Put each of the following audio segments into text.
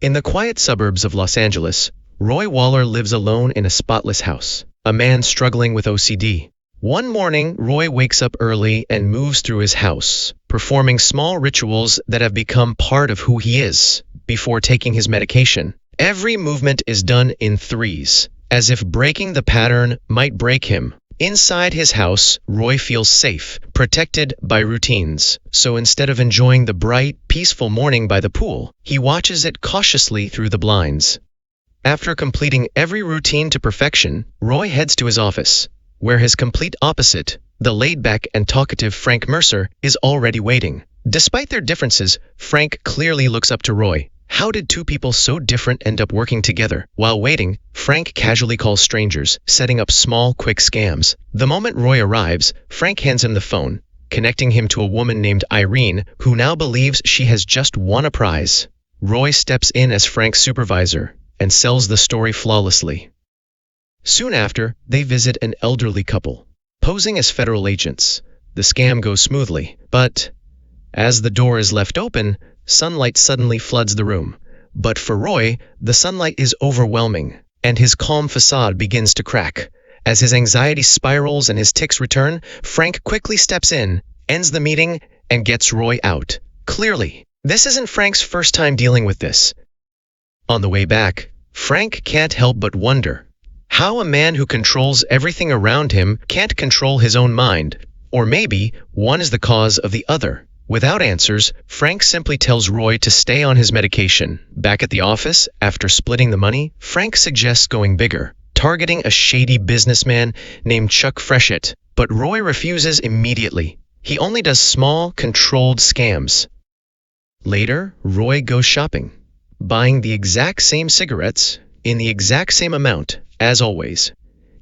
In the quiet suburbs of Los Angeles, Roy Waller lives alone in a spotless house, a man struggling with OCD. One morning, Roy wakes up early and moves through his house, performing small rituals that have become part of who he is, before taking his medication. Every movement is done in threes, as if breaking the pattern might break him. Inside his house, Roy feels safe, protected by routines. So instead of enjoying the bright, peaceful morning by the pool, he watches it cautiously through the blinds. After completing every routine to perfection, Roy heads to his office, where his complete opposite, the laid-back and talkative Frank Mercer, is already waiting. Despite their differences, Frank clearly looks up to Roy. How did two people so different end up working together? While waiting, Frank casually calls strangers, setting up small, quick scams. The moment Roy arrives, Frank hands him the phone, connecting him to a woman named Irene, who now believes she has just won a prize. Roy steps in as Frank's supervisor and sells the story flawlessly. Soon after, they visit an elderly couple, posing as federal agents. The scam goes smoothly, but as the door is left open, sunlight suddenly floods the room. But for Roy, the sunlight is overwhelming, and his calm facade begins to crack. As his anxiety spirals and his tics return, Frank quickly steps in, ends the meeting, and gets Roy out. Clearly, this isn't Frank's first time dealing with this. On the way back, Frank can't help but wonder how a man who controls everything around him can't control his own mind, or maybe one is the cause of the other. Without answers, Frank simply tells Roy to stay on his medication. Back at the office, after splitting the money, Frank suggests going bigger, targeting a shady businessman named Chuck Freshett. But Roy refuses immediately. He only does small, controlled scams. Later, Roy goes shopping, buying the exact same cigarettes in the exact same amount, as always.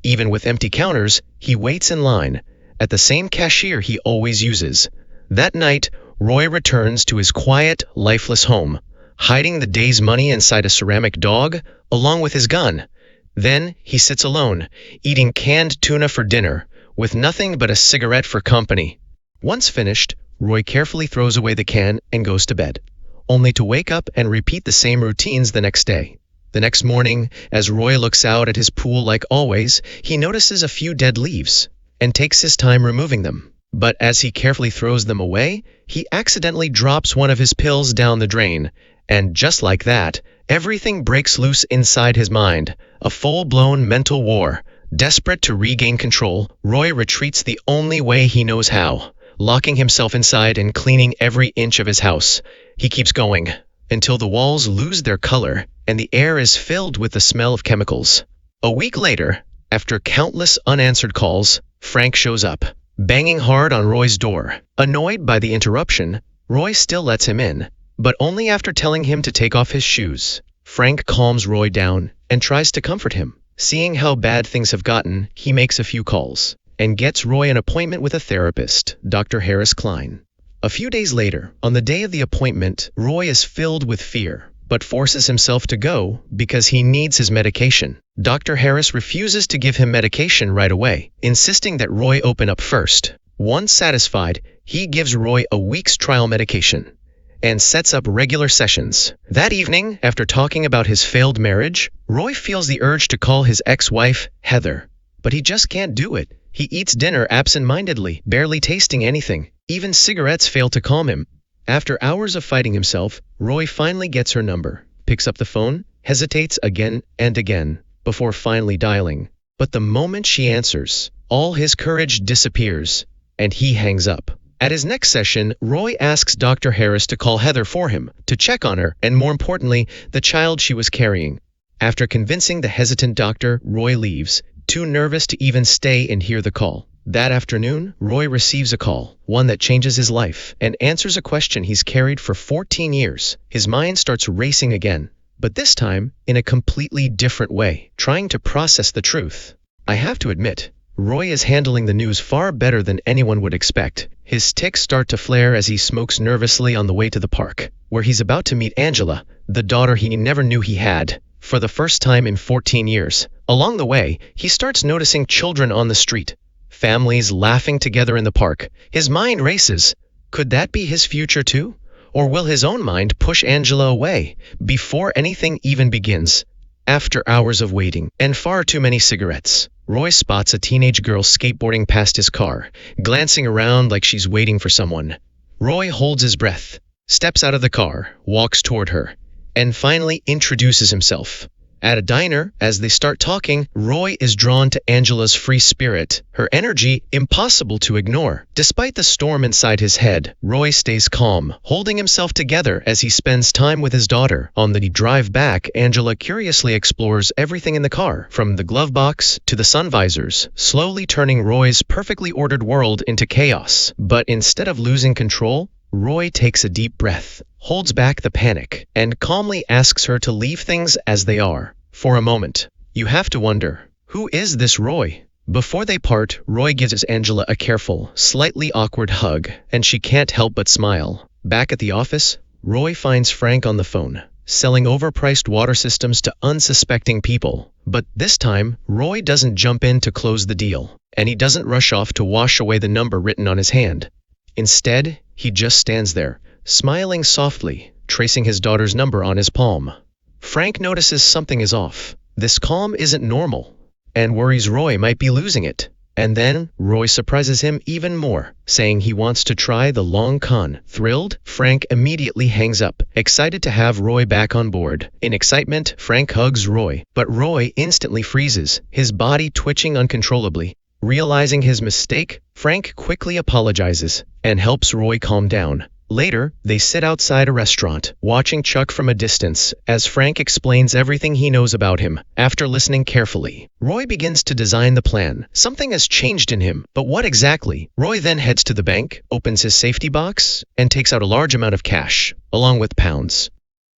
Even with empty counters, he waits in line at the same cashier he always uses. That night, Roy returns to his quiet, lifeless home, hiding the day's money inside a ceramic dog, along with his gun. Then, he sits alone, eating canned tuna for dinner, with nothing but a cigarette for company. Once finished, Roy carefully throws away the can and goes to bed, only to wake up and repeat the same routines the next day. The next morning, as Roy looks out at his pool like always, he notices a few dead leaves, and takes his time removing them. But as he carefully throws them away, he accidentally drops one of his pills down the drain. And just like that, everything breaks loose inside his mind. A full-blown mental war. Desperate to regain control, Roy retreats the only way he knows how, locking himself inside and cleaning every inch of his house. He keeps going, until the walls lose their color and the air is filled with the smell of chemicals. A week later, after countless unanswered calls, Frank shows up, banging hard on Roy's door. Annoyed by the interruption, Roy still lets him in, but only after telling him to take off his shoes. Frank calms Roy down and tries to comfort him. Seeing how bad things have gotten, he makes a few calls and gets Roy an appointment with a therapist, Dr. Harris Klein. A few days later, on the day of the appointment, Roy is filled with fear, but forces himself to go because he needs his medication. Dr. Harris refuses to give him medication right away, insisting that Roy open up first. Once satisfied, he gives Roy a week's trial medication and sets up regular sessions. That evening, after talking about his failed marriage, Roy feels the urge to call his ex-wife Heather, but he just can't do it. He eats dinner absent-mindedly, barely tasting anything. Even cigarettes fail to calm him. After hours of fighting himself, Roy finally gets her number, picks up the phone, hesitates again and again, before finally dialing. But the moment she answers, all his courage disappears, and he hangs up. At his next session, Roy asks Dr. Harris to call Heather for him, to check on her, and more importantly, the child she was carrying. After convincing the hesitant doctor, Roy leaves, too nervous to even stay and hear the call. That afternoon, Roy receives a call, one that changes his life, and answers a question he's carried for 14 years. His mind starts racing again, but this time in a completely different way, trying to process the truth. I have to admit, Roy is handling the news far better than anyone would expect. His tics start to flare as he smokes nervously on the way to the park, where he's about to meet Angela, the daughter he never knew he had, for the first time in 14 years. Along the way, he starts noticing children on the street, families laughing together in the park. His mind races. Could that be his future too? Or will his own mind push Angela away before anything even begins? After hours of waiting and far too many cigarettes, Roy spots a teenage girl skateboarding past his car, glancing around like she's waiting for someone. Roy holds his breath, steps out of the car, walks toward her, and finally introduces himself. At a diner, as they start talking, Roy is drawn to Angela's free spirit, her energy impossible to ignore. Despite the storm inside his head, Roy stays calm, holding himself together as he spends time with his daughter. On the drive back, Angela curiously explores everything in the car, from the glove box to the sun visors, slowly turning Roy's perfectly ordered world into chaos. But instead of losing control, Roy takes a deep breath, holds back the panic, and calmly asks her to leave things as they are. For a moment, you have to wonder, who is this Roy? Before they part, Roy gives Angela a careful, slightly awkward hug, and she can't help but smile. Back at the office, Roy finds Frank on the phone, selling overpriced water systems to unsuspecting people. But this time, Roy doesn't jump in to close the deal, and he doesn't rush off to wash away the number written on his hand. Instead, he just stands there, smiling softly, tracing his daughter's number on his palm. Frank notices something is off. This calm isn't normal, and worries Roy might be losing it. And then, Roy surprises him even more, saying he wants to try the long con. Thrilled, Frank immediately hangs up, excited to have Roy back on board. In excitement, Frank hugs Roy, but Roy instantly freezes, his body twitching uncontrollably. Realizing his mistake, Frank quickly apologizes and helps Roy calm down. Later, they sit outside a restaurant, watching Chuck from a distance, as Frank explains everything he knows about him. After listening carefully, Roy begins to design the plan. Something has changed in him, but what exactly? Roy then heads to the bank, opens his safety box, and takes out a large amount of cash, along with pounds.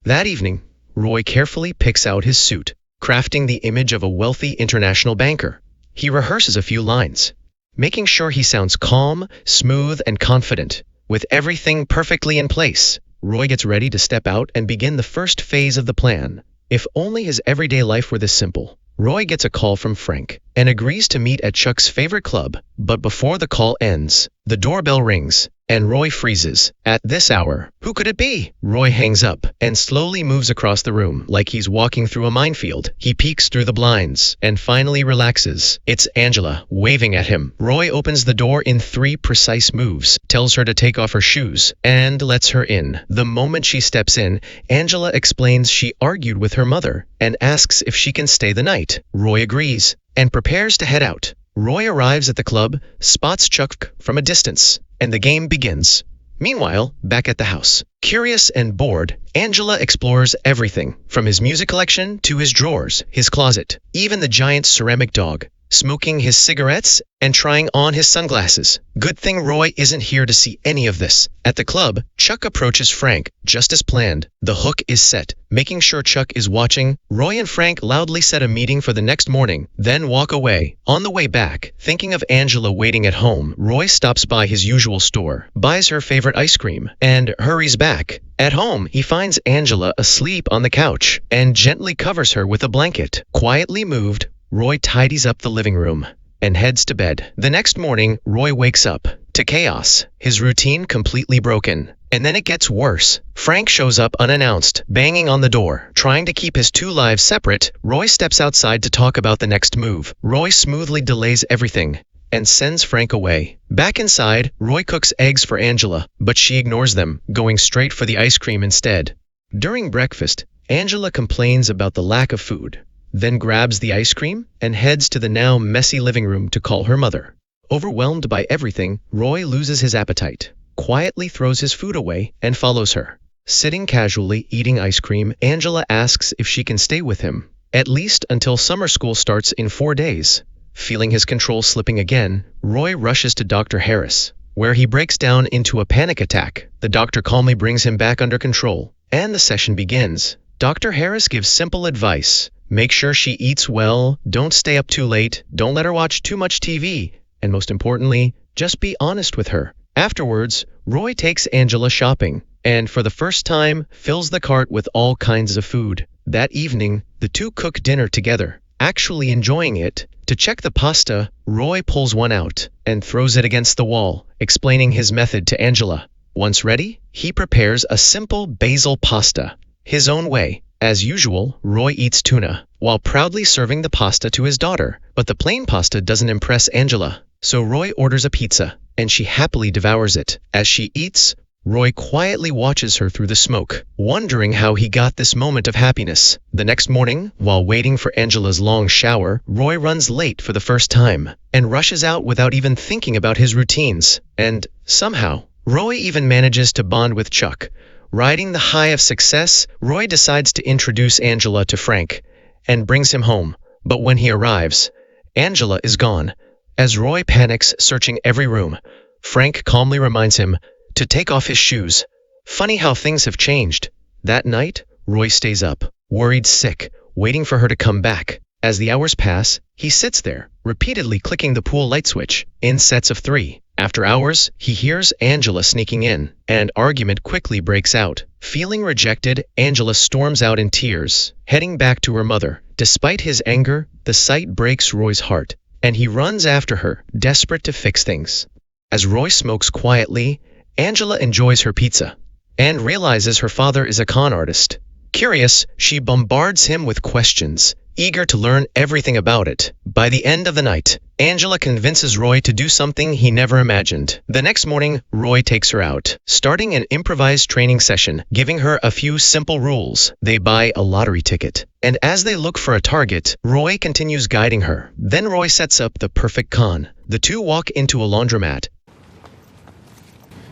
That evening, Roy carefully picks out his suit, crafting the image of a wealthy international banker. He rehearses a few lines, making sure he sounds calm, smooth, and confident. With everything perfectly in place, Roy gets ready to step out and begin the first phase of the plan. If only his everyday life were this simple. Roy gets a call from Frank and agrees to meet at Chuck's favorite club, but before the call ends, the doorbell rings, and Roy freezes. At this hour, who could it be? Roy hangs up and slowly moves across the room like he's walking through a minefield. He peeks through the blinds and finally relaxes. It's Angela, waving at him. Roy opens the door in 3 precise moves, tells her to take off her shoes, and lets her in. The moment she steps in, Angela explains she argued with her mother and asks if she can stay the night. Roy agrees and prepares to head out. Roy arrives at the club, spots Chuck from a distance, and the game begins. Meanwhile, back at the house, curious and bored, Angela explores everything, from his music collection to his drawers, his closet, even the giant ceramic dog, smoking his cigarettes and trying on his sunglasses. Good thing Roy isn't here to see any of this. At the club, Chuck approaches Frank, just as planned. The hook is set. Making sure Chuck is watching, Roy and Frank loudly set a meeting for the next morning, then walk away. On the way back, thinking of Angela waiting at home, Roy stops by his usual store, buys her favorite ice cream, and hurries back. At home, he finds Angela asleep on the couch and gently covers her with a blanket. Quietly moved, Roy tidies up the living room and heads to bed. The next morning, Roy wakes up to chaos, his routine completely broken. And then it gets worse. Frank shows up unannounced, banging on the door. Trying to keep his 2 lives separate, Roy steps outside to talk about the next move. Roy smoothly delays everything and sends Frank away. Back inside, Roy cooks eggs for Angela, but she ignores them, going straight for the ice cream instead. During breakfast, Angela complains about the lack of food, then grabs the ice cream and heads to the now messy living room to call her mother. Overwhelmed by everything, Roy loses his appetite, quietly throws his food away, and follows her. Sitting casually eating ice cream, Angela asks if she can stay with him, at least until summer school starts in 4 days. Feeling his control slipping again, Roy rushes to Dr. Harris, where he breaks down into a panic attack. The doctor calmly brings him back under control, and the session begins. Dr. Harris gives simple advice. Make sure she eats well, don't stay up too late, don't let her watch too much TV, and most importantly, just be honest with her. Afterwards, Roy takes Angela shopping, and for the first time, fills the cart with all kinds of food. That evening, the two cook dinner together, actually enjoying it. To check the pasta, Roy pulls one out and throws it against the wall, explaining his method to Angela. Once ready, he prepares a simple basil pasta, his own way. As usual, Roy eats tuna, while proudly serving the pasta to his daughter. But the plain pasta doesn't impress Angela, so Roy orders a pizza, and she happily devours it. As she eats, Roy quietly watches her through the smoke, wondering how he got this moment of happiness. The next morning, while waiting for Angela's long shower, Roy runs late for the first time, and rushes out without even thinking about his routines. And, somehow, Roy even manages to bond with Chuck. Riding the high of success, Roy decides to introduce Angela to Frank, and brings him home. But when he arrives, Angela is gone. As Roy panics, searching every room, Frank calmly reminds him to take off his shoes. Funny how things have changed. That night, Roy stays up, worried sick, waiting for her to come back. As the hours pass, he sits there, repeatedly clicking the pool light switch, in sets of 3. After hours, he hears Angela sneaking in, and argument quickly breaks out. Feeling rejected, Angela storms out in tears, heading back to her mother. Despite his anger, the sight breaks Roy's heart, and he runs after her, desperate to fix things. As Roy smokes quietly, Angela enjoys her pizza, and realizes her father is a con artist. Curious, she bombards him with questions, eager to learn everything about it. By the end of the night, Angela convinces Roy to do something he never imagined. The next morning, Roy takes her out, starting an improvised training session, giving her a few simple rules. They buy a lottery ticket, and as they look for a target, Roy continues guiding her. Then Roy sets up the perfect con. The two walk into a laundromat.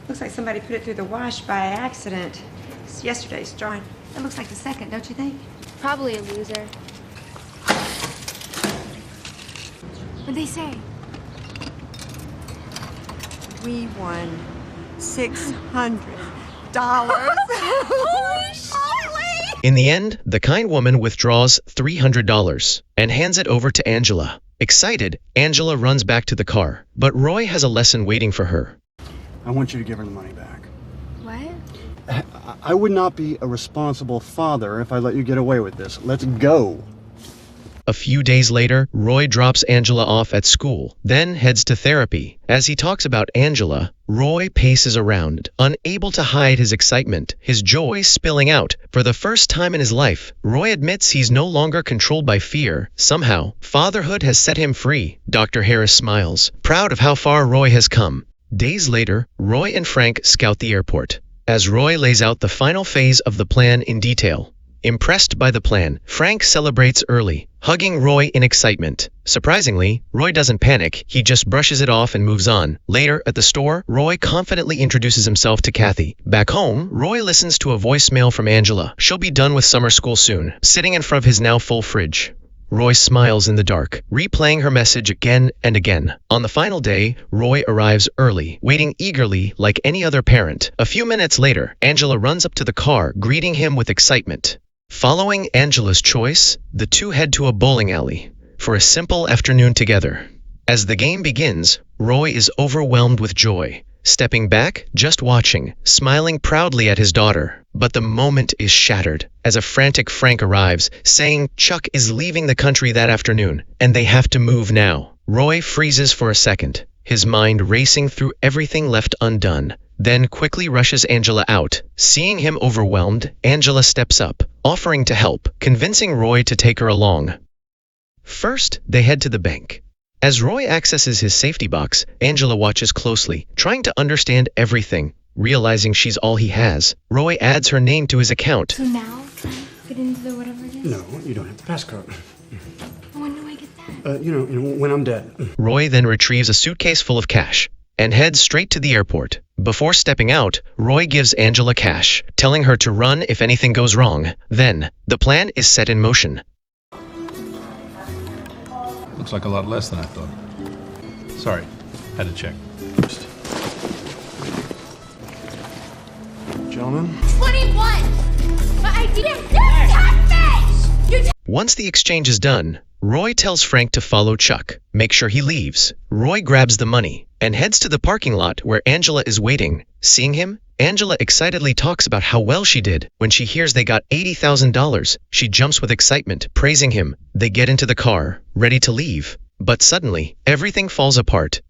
Looks like somebody put it through the wash by accident. It's yesterday's drawing. That looks like the second, don't you think? Probably a loser. What'd they say? We won $600. Holy shit! In the end, the kind woman withdraws $300 and hands it over to Angela. Excited, Angela runs back to the car, but Roy has a lesson waiting for her. I want you to give her the money back. What? I would not be a responsible father if I let you get away with this. Let's go. A few days later, Roy drops Angela off at school, then heads to therapy. As he talks about Angela, Roy paces around, unable to hide his excitement, his joy spilling out. For the first time in his life, Roy admits he's no longer controlled by fear. Somehow, fatherhood has set him free. Dr. Harris smiles, proud of how far Roy has come. Days later, Roy and Frank scout the airport, as Roy lays out the final phase of the plan in detail. Impressed by the plan, Frank celebrates early, hugging Roy in excitement. Surprisingly, Roy doesn't panic, he just brushes it off and moves on. Later, at the store, Roy confidently introduces himself to Kathy. Back home, Roy listens to a voicemail from Angela. She'll be done with summer school soon, sitting in front of his now full fridge. Roy smiles in the dark, replaying her message again and again. On the final day, Roy arrives early, waiting eagerly like any other parent. A few minutes later, Angela runs up to the car, greeting him with excitement. Following Angela's choice, the two head to a bowling alley for a simple afternoon together. As the game begins, Roy is overwhelmed with joy, stepping back, just watching, smiling proudly at his daughter. But the moment is shattered as a frantic Frank arrives, saying Chuck is leaving the country that afternoon, and they have to move now. Roy freezes for a second, his mind racing through everything left undone, then quickly rushes Angela out. Seeing him overwhelmed, Angela steps up, offering to help, convincing Roy to take her along. First, they head to the bank. As Roy accesses his safety box, Angela watches closely, trying to understand everything. Realizing she's all he has, Roy adds her name to his account. So now, can I get into the whatever it is? No, you don't have the passcode. When do I get that? When I'm dead. Roy then retrieves a suitcase full of cash and heads straight to the airport. Before stepping out, Roy gives Angela cash, telling her to run if anything goes wrong. Then, the plan is set in motion. Looks like a lot less than I thought. Sorry, had to check. Gentlemen? 21! But I didn't catfish! You Once the exchange is done, Roy tells Frank to follow Chuck, make sure he leaves. Roy grabs the money and heads to the parking lot where Angela is waiting. Seeing him, Angela excitedly talks about how well she did. When she hears they got $80,000, she jumps with excitement, praising him. They get into the car, ready to leave. But suddenly, everything falls apart.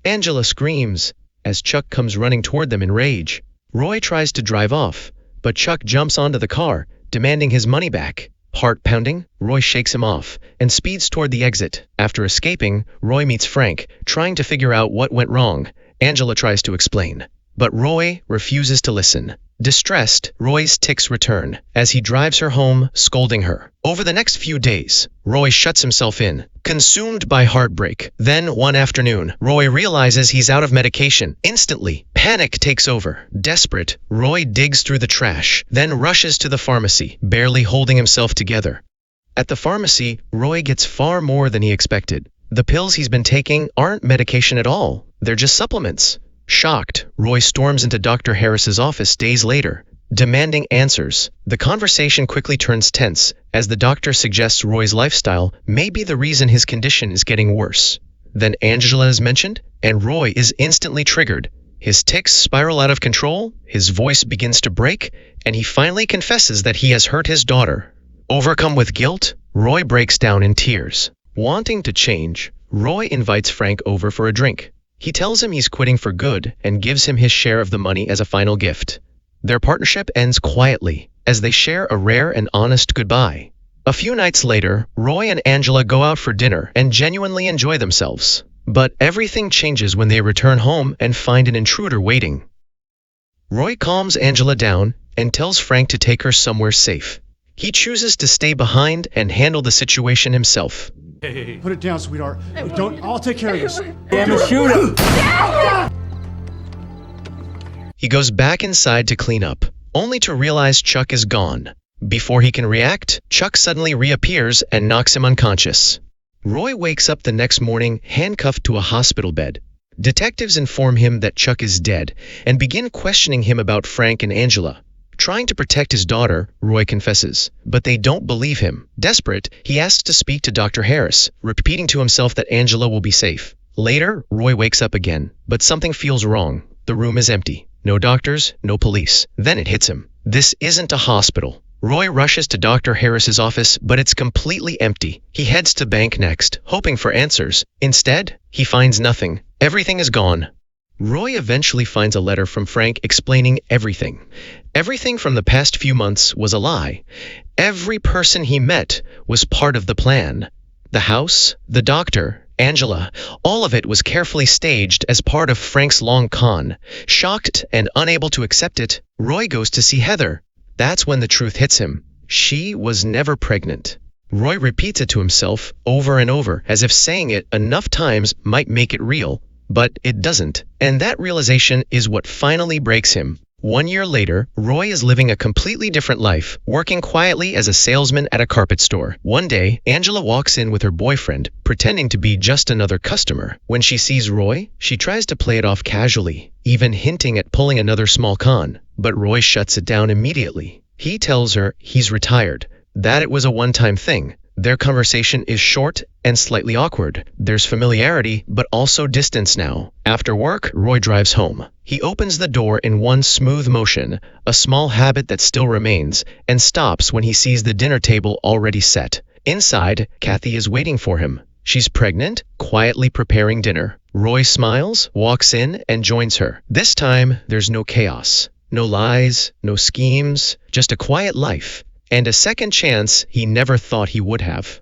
Angela screams, as Chuck comes running toward them in rage. Roy tries to drive off, but Chuck jumps onto the car, demanding his money back. Heart pounding, Roy shakes him off and speeds toward the exit. After escaping, Roy meets Frank, trying to figure out what went wrong. Angela tries to explain, but Roy refuses to listen. Distressed, Roy's tics return as he drives her home, scolding her. Over the next few days, Roy shuts himself in, consumed by heartbreak. Then, one afternoon, Roy realizes he's out of medication. Instantly, panic takes over. Desperate, Roy digs through the trash, then rushes to the pharmacy, barely holding himself together. At the pharmacy, Roy gets far more than he expected. The pills he's been taking aren't medication at all. They're just supplements. Shocked, Roy storms into Dr. Harris's office days later, demanding answers. The conversation quickly turns tense as the doctor suggests Roy's lifestyle may be the reason his condition is getting worse. Then Angela is mentioned, and Roy is instantly triggered. His tics spiral out of control, his voice begins to break, and he finally confesses that he has hurt his daughter. Overcome with guilt, Roy breaks down in tears. Wanting to change, Roy invites Frank over for a drink. He tells him he's quitting for good and gives him his share of the money as a final gift. Their partnership ends quietly as they share a rare and honest goodbye. A few nights later, Roy and Angela go out for dinner and genuinely enjoy themselves. But everything changes when they return home and find an intruder waiting. Roy calms Angela down and tells Frank to take her somewhere safe. He chooses to stay behind and handle the situation himself. Hey. Put it down, sweetheart. I'll take care of this. Damn it, shoot him! He goes back inside to clean up, only to realize Chuck is gone. Before he can react, Chuck suddenly reappears and knocks him unconscious. Roy wakes up the next morning handcuffed to a hospital bed. Detectives inform him that Chuck is dead and begin questioning him about Frank and Angela. Trying to protect his daughter, Roy confesses, but they don't believe him. Desperate, he asks to speak to Dr. Harris, repeating to himself that Angela will be safe. Later, Roy wakes up again, but something feels wrong. The room is empty. No doctors, no police. Then it hits him. This isn't a hospital. Roy rushes to Dr. Harris's office, but it's completely empty. He heads to bank next, hoping for answers. Instead, he finds nothing. Everything is gone. Roy eventually finds a letter from Frank explaining everything. Everything from the past few months was a lie. Every person he met was part of the plan. The house, the doctor, Angela, all of it was carefully staged as part of Frank's long con. Shocked and unable to accept it, Roy goes to see Heather. That's when the truth hits him. She was never pregnant. Roy repeats it to himself over and over, as if saying it enough times might make it real. But it doesn't, and that realization is what finally breaks him. 1 year later, Roy is living a completely different life, working quietly as a salesman at a carpet store. One day, Angela walks in with her boyfriend, pretending to be just another customer. When she sees Roy, she tries to play it off casually, even hinting at pulling another small con. But Roy shuts it down immediately. He tells her he's retired, that it was a one-time thing. Their conversation is short and slightly awkward. There's familiarity, but also distance now. After work, Roy drives home. He opens the door in one smooth motion, a small habit that still remains, and stops when he sees the dinner table already set. Inside, Kathy is waiting for him. She's pregnant, quietly preparing dinner. Roy smiles, walks in, and joins her. This time, there's no chaos. No lies, no schemes, just a quiet life. And a second chance he never thought he would have.